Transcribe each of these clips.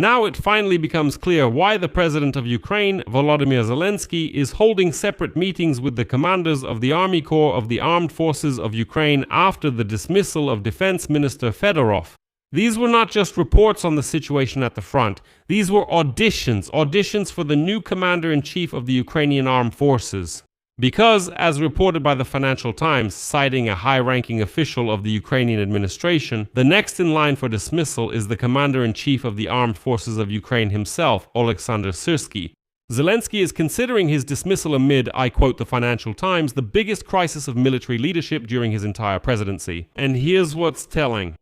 Now it finally becomes clear why the president of Ukraine, Volodymyr Zelensky, is holding separate meetings with the commanders of the Army Corps of the Armed Forces of Ukraine after the dismissal of Defense Minister Fedorov. These were not just reports on the situation at the front. These were auditions for the new commander-in-chief of the Ukrainian Armed Forces. Because, as reported by the Financial Times, citing a high-ranking official of the Ukrainian administration, the next in line for dismissal is the commander-in-chief of the Armed Forces of Ukraine himself, Oleksandr Syrskyi. Zelensky is considering his dismissal amid, I quote the Financial Times, the biggest crisis of military leadership during his entire presidency. And here's what's telling.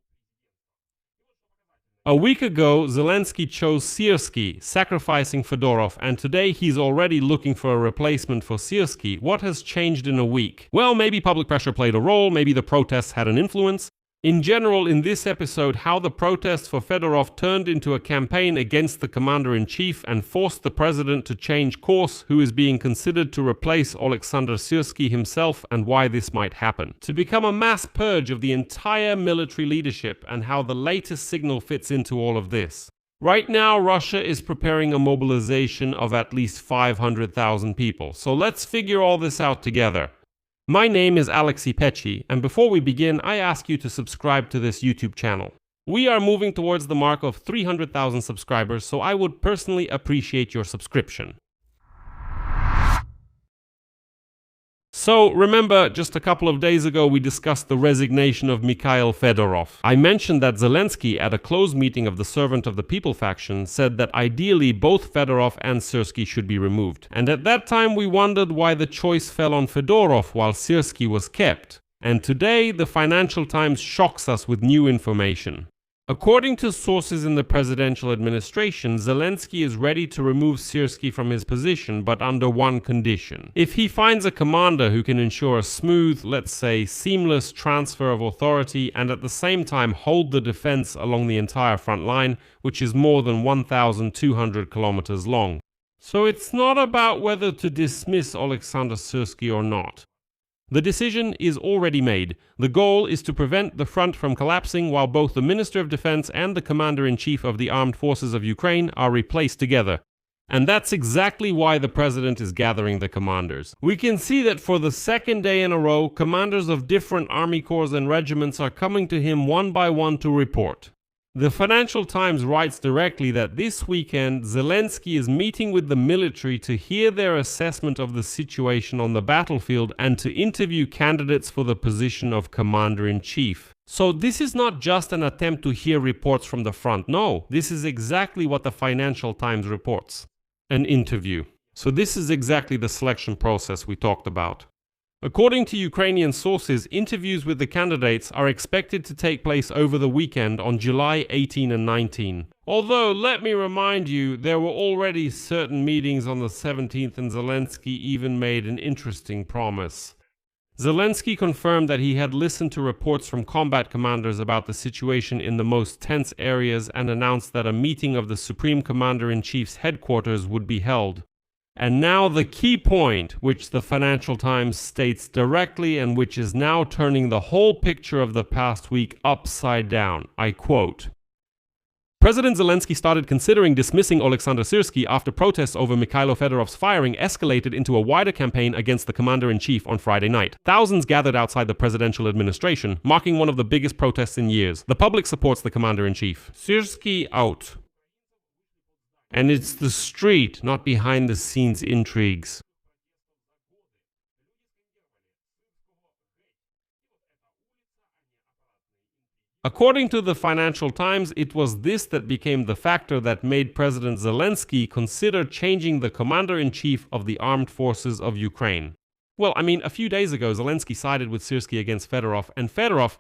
A week ago, Zelensky chose Syrskyi, sacrificing Fedorov, and today he's already looking for a replacement for Syrskyi. What has changed in a week? Well, maybe public pressure played a role, maybe the protests had an influence. In general, in this episode, how the protests for Fedorov turned into a campaign against the commander-in-chief and forced the president to change course, who is being considered to replace Oleksandr Syrskyi himself, and why this might happen. To become a mass purge of the entire military leadership, and how the latest signal fits into all of this. Right now, Russia is preparing a mobilization of at least 500,000 people, so let's figure all this out together. My name is Pechiy, and before we begin, I ask you to subscribe to this YouTube channel. We are moving towards the mark of 300,000 subscribers, so I would personally appreciate your subscription. So, remember, just a couple of days ago we discussed the resignation of Mikhail Fedorov. I mentioned that Zelensky, at a closed meeting of the Servant of the People faction, said that ideally both Fedorov and Syrskyi should be removed. And at that time we wondered why the choice fell on Fedorov while Syrskyi was kept. And today the Financial Times shocks us with new information. According to sources in the presidential administration, Zelensky is ready to remove Syrskyi from his position, but under one condition. If he finds a commander who can ensure a smooth, let's say, seamless transfer of authority and at the same time hold the defense along the entire front line, which is more than 1,200 kilometers long. So it's not about whether to dismiss Oleksandr Syrskyi or not. The decision is already made. The goal is to prevent the front from collapsing while both the Minister of Defense and the Commander-in-Chief of the Armed Forces of Ukraine are replaced together. And that's exactly why the president is gathering the commanders. We can see that for the second day in a row, commanders of different army corps and regiments are coming to him one by one to report. The Financial Times writes directly that this weekend Zelensky is meeting with the military to hear their assessment of the situation on the battlefield and to interview candidates for the position of Commander-in-Chief. So this is not just an attempt to hear reports from the front. No, this is exactly what the Financial Times reports. An interview. So this is exactly the selection process we talked about. According to Ukrainian sources, interviews with the candidates are expected to take place over the weekend on July 18 and 19. Although, let me remind you, there were already certain meetings on the 17th and Zelensky even made an interesting promise. Zelensky confirmed that he had listened to reports from combat commanders about the situation in the most tense areas and announced that a meeting of the Supreme Commander-in-Chief's headquarters would be held. And now the key point, which the Financial Times states directly and which is now turning the whole picture of the past week upside down. I quote, President Zelensky started considering dismissing Oleksandr Syrskyi after protests over Mikhailo Fedorov's firing escalated into a wider campaign against the commander-in-chief on Friday night. Thousands gathered outside the presidential administration, marking one of the biggest protests in years. The public supports the commander-in-chief. Syrskyi out. And it's the street, not behind-the-scenes intrigues. According to the Financial Times, it was this that became the factor that made President Zelensky consider changing the commander-in-chief of the armed forces of Ukraine. Well, I mean, a few days ago, Zelensky sided with Syrskyi against Fedorov, and Fedorov...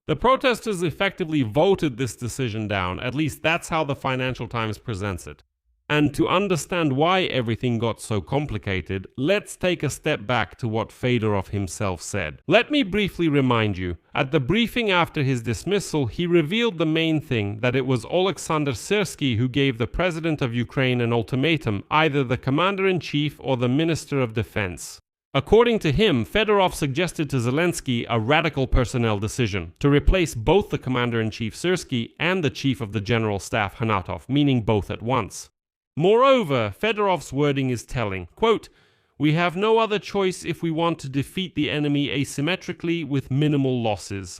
The protesters effectively voted this decision down, at least that's how the Financial Times presents it. And to understand why everything got so complicated, let's take a step back to what Fedorov himself said. Let me briefly remind you, at the briefing after his dismissal, he revealed the main thing, that it was Oleksandr Syrskyi who gave the president of Ukraine an ultimatum, either the commander-in-chief or the minister of defense. According to him, Fedorov suggested to Zelensky a radical personnel decision to replace both the commander-in-chief Syrskyi and the chief of the general staff Hanatov, meaning both at once. Moreover, Fedorov's wording is telling, quote, "We have no other choice if we want to defeat the enemy asymmetrically with minimal losses."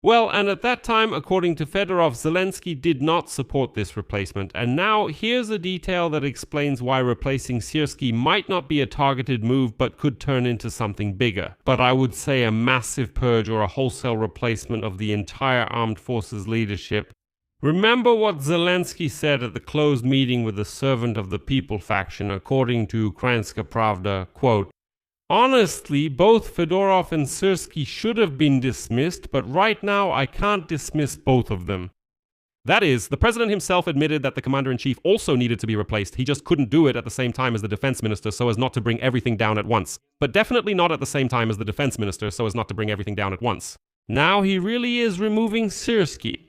Well, and at that time, according to Fedorov, Zelensky did not support this replacement, and now here's a detail that explains why replacing Syrskyi might not be a targeted move but could turn into something bigger. But I would say a massive purge or a wholesale replacement of the entire armed forces leadership. Remember what Zelensky said at the closed meeting with the Servant of the People faction, according to Ukrainska Pravda, quote, "Honestly, both Fedorov and Syrskyi should have been dismissed, but right now I can't dismiss both of them." That is, the president himself admitted that the commander-in-chief also needed to be replaced. He just couldn't do it at the same time as the defense minister so as not to bring everything down at once. But definitely not at the same time as the defense minister so as not to bring everything down at once. Now he really is removing Syrskyi.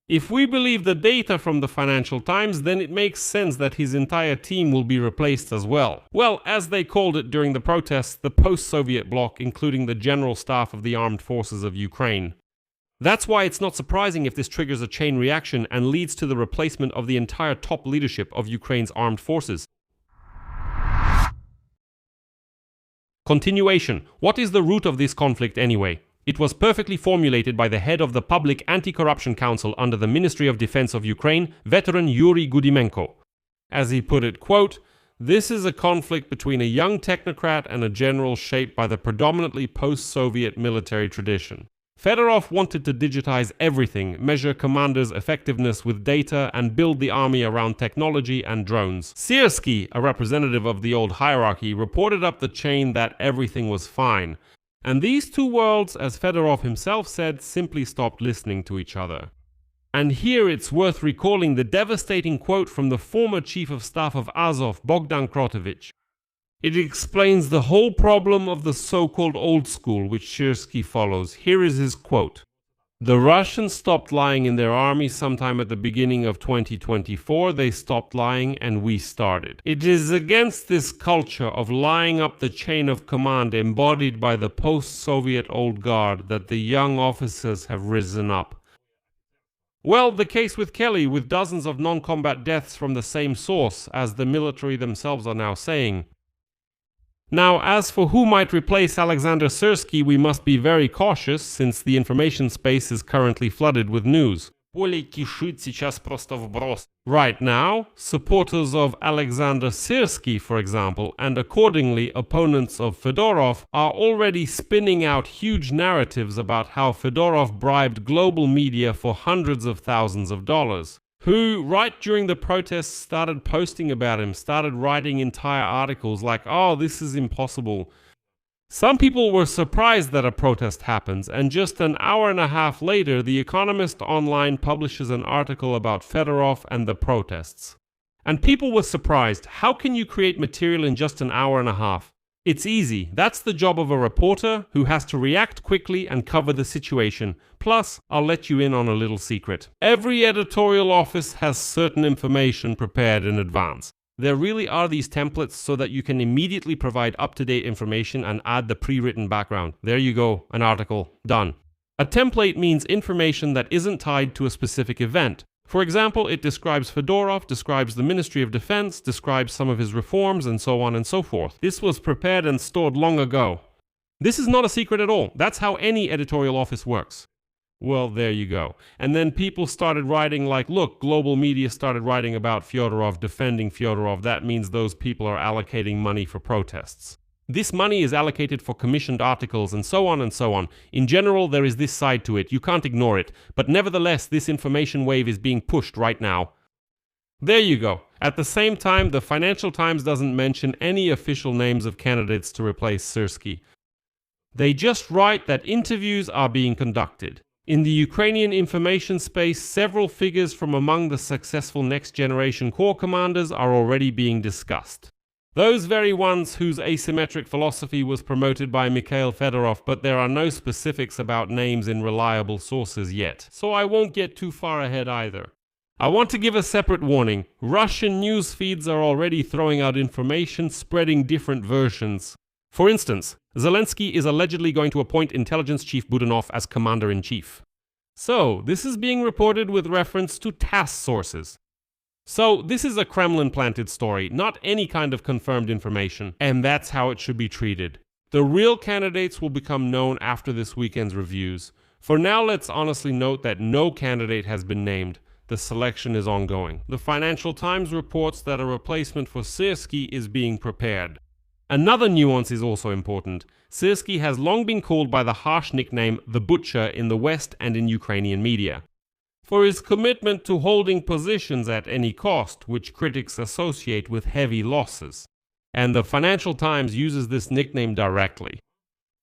If we believe the data from the Financial Times, then it makes sense that his entire team will be replaced as well. Well, as they called it during the protests, the post-Soviet bloc, including the general staff of the armed forces of Ukraine. That's why it's not surprising if this triggers a chain reaction and leads to the replacement of the entire top leadership of Ukraine's armed forces. Continuation. What is the root of this conflict anyway? It was perfectly formulated by the head of the Public Anti-Corruption Council under the Ministry of Defense of Ukraine, veteran Yuri Gudimenko. As he put it, quote, "This is a conflict between a young technocrat and a general shaped by the predominantly post-Soviet military tradition. Fedorov wanted to digitize everything, measure commanders' effectiveness with data, and build the army around technology and drones. Syrskyi, a representative of the old hierarchy, reported up the chain that everything was fine. And these two worlds, as Fedorov himself said, simply stopped listening to each other." And here it's worth recalling the devastating quote from the former chief of staff of Azov, Bogdan Krotovich. It explains the whole problem of the so-called old school which Syrskyi follows. Here is his quote. "The Russians stopped lying in their army sometime at the beginning of 2024. They stopped lying and we started. It is against this culture of lying up the chain of command embodied by the post-Soviet old guard that the young officers have risen up." Well, the case with Kelly, with dozens of non-combat deaths from the same source, as the military themselves are now saying. Now, as for who might replace Alexander Syrskyi, we must be very cautious, since the information space is currently flooded with news. Right now, supporters of Alexander Syrskyi, for example, and accordingly opponents of Fedorov, are already spinning out huge narratives about how Fedorov bribed global media for hundreds of thousands of dollars. Who, right during the protests, started posting about him, started writing entire articles like, "Oh, this is impossible." Some people were surprised that a protest happens, and just an hour and a half later, The Economist Online publishes an article about Fedorov and the protests. And people were surprised. How can you create material in just an hour and a half? It's easy. That's the job of a reporter who has to react quickly and cover the situation. Plus, I'll let you in on a little secret. Every editorial office has certain information prepared in advance. There really are these templates so that you can immediately provide up-to-date information and add the pre-written background. There you go, an article, done. A template means information that isn't tied to a specific event. For example, it describes Fedorov, describes the Ministry of Defense, describes some of his reforms, and so on and so forth. This was prepared and stored long ago. This is not a secret at all. That's how any editorial office works. Well, there you go. And then people started writing like, look, global media started writing about Fyodorov, defending Fyodorov. That means those people are allocating money for protests. This money is allocated for commissioned articles and so on and so on. In general, there is this side to it. You can't ignore it. But nevertheless, this information wave is being pushed right now. There you go. At the same time, the Financial Times doesn't mention any official names of candidates to replace Syrskyi. They just write that interviews are being conducted. In the Ukrainian information space, several figures from among the successful next-generation corps commanders are already being discussed. Those very ones whose asymmetric philosophy was promoted by Mikhail Fedorov, but there are no specifics about names in reliable sources yet, so I won't get too far ahead either. I want to give a separate warning. Russian news feeds are already throwing out information, spreading different versions. For instance, Zelensky is allegedly going to appoint intelligence chief Budanov as commander-in-chief. So, this is being reported with reference to TASS sources. So, this is a Kremlin-planted story, not any kind of confirmed information, and that's how it should be treated. The real candidates will become known after this weekend's reviews. For now, let's honestly note that no candidate has been named. The selection is ongoing. The Financial Times reports that a replacement for Syrskyi is being prepared. Another nuance is also important. Syrskyi has long been called by the harsh nickname the Butcher in the West and in Ukrainian media, for his commitment to holding positions at any cost, which critics associate with heavy losses. And the Financial Times uses this nickname directly.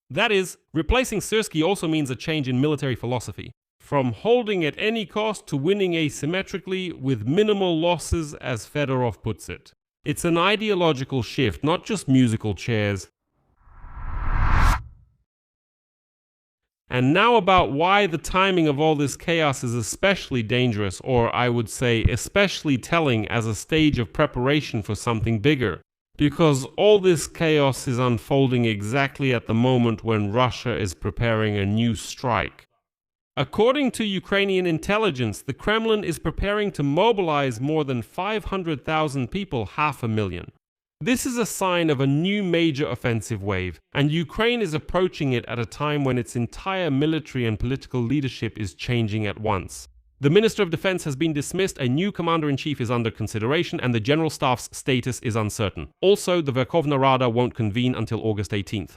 That is, replacing Syrskyi also means a change in military philosophy, from holding at any cost to winning asymmetrically with minimal losses, as Fedorov puts it. It's an ideological shift, not just musical chairs. And now about why the timing of all this chaos is especially dangerous, or I would say especially telling as a stage of preparation for something bigger. Because all this chaos is unfolding exactly at the moment when Russia is preparing a new strike. According to Ukrainian intelligence, the Kremlin is preparing to mobilize more than 500,000 people, 500,000. This is a sign of a new major offensive wave, and Ukraine is approaching it at a time when its entire military and political leadership is changing at once. The Minister of Defense has been dismissed, a new Commander-in-Chief is under consideration, and the General Staff's status is uncertain. Also, the Verkhovna Rada won't convene until August 18th.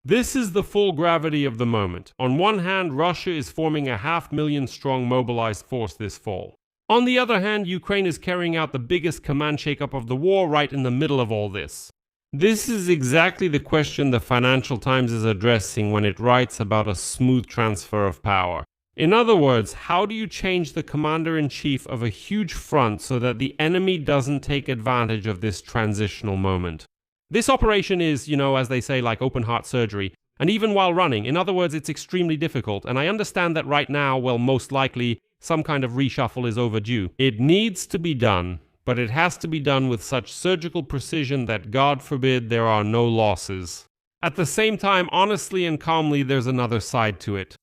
This is the full gravity of the moment. On one hand, Russia is forming a 500,000-strong mobilized force this fall. On the other hand, Ukraine is carrying out the biggest command shakeup of the war right in the middle of all this. This is exactly the question the Financial Times is addressing when it writes about a smooth transfer of power. In other words, how do you change the commander-in-chief of a huge front so that the enemy doesn't take advantage of this transitional moment? This operation is, as they say, like open heart surgery, and even while running, in other words, it's extremely difficult, and I understand that right now, well, most likely, some kind of reshuffle is overdue. It needs to be done, but it has to be done with such surgical precision that, God forbid, there are no losses. At the same time, honestly and calmly, there's another side to it.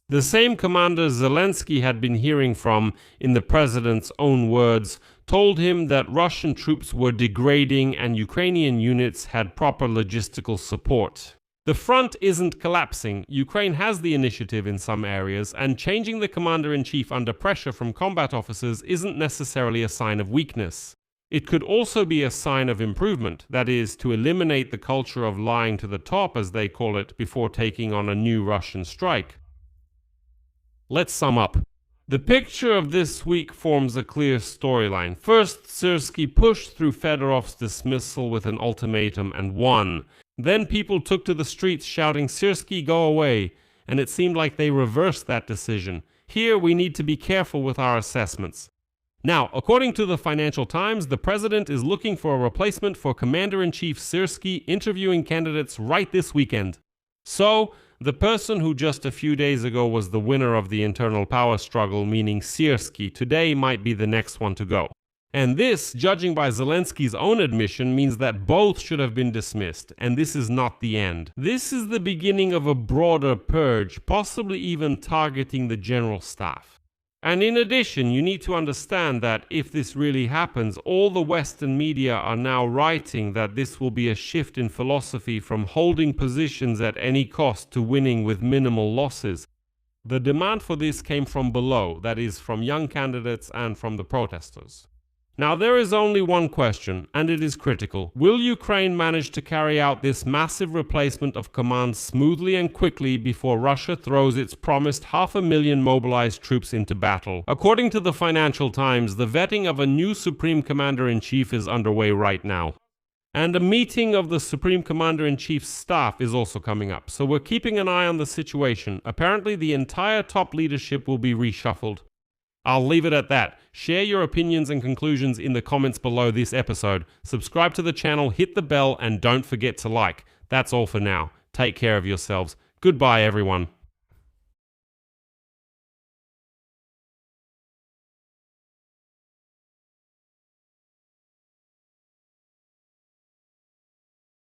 The same commander Zelensky had been hearing from, in the president's own words, told him that Russian troops were degrading and Ukrainian units had proper logistical support. The front isn't collapsing. Ukraine has the initiative in some areas, and changing the commander-in-chief under pressure from combat officers isn't necessarily a sign of weakness. It could also be a sign of improvement, that is, to eliminate the culture of lying to the top, as they call it, before taking on a new Russian strike. Let's sum up. The picture of this week forms a clear storyline. First, Syrskyi pushed through Fedorov's dismissal with an ultimatum and won. Then people took to the streets shouting, "Syrskyi, go away," and it seemed like they reversed that decision. Here we need to be careful with our assessments. Now, according to the Financial Times, the president is looking for a replacement for Commander-in-Chief Syrskyi, interviewing candidates right this weekend. So, the person who just a few days ago was the winner of the internal power struggle, meaning Syrskyi, today might be the next one to go. And this, judging by Zelensky's own admission, means that both should have been dismissed, and this is not the end. This is the beginning of a broader purge, possibly even targeting the general staff. And in addition, you need to understand that if this really happens, all the Western media are now writing that this will be a shift in philosophy from holding positions at any cost to winning with minimal losses. The demand for this came from below, that is, from young candidates and from the protesters. Now, there is only one question, and it is critical. Will Ukraine manage to carry out this massive replacement of command smoothly and quickly before Russia throws its promised 500,000 mobilized troops into battle? According to the Financial Times, the vetting of a new Supreme Commander-in-Chief is underway right now. And a meeting of the Supreme Commander-in-Chief's staff is also coming up, so we're keeping an eye on the situation. Apparently, the entire top leadership will be reshuffled. I'll leave it at that. Share your opinions and conclusions in the comments below this episode. Subscribe to the channel, hit the bell, and don't forget to like. That's all for now. Take care of yourselves. Goodbye, everyone.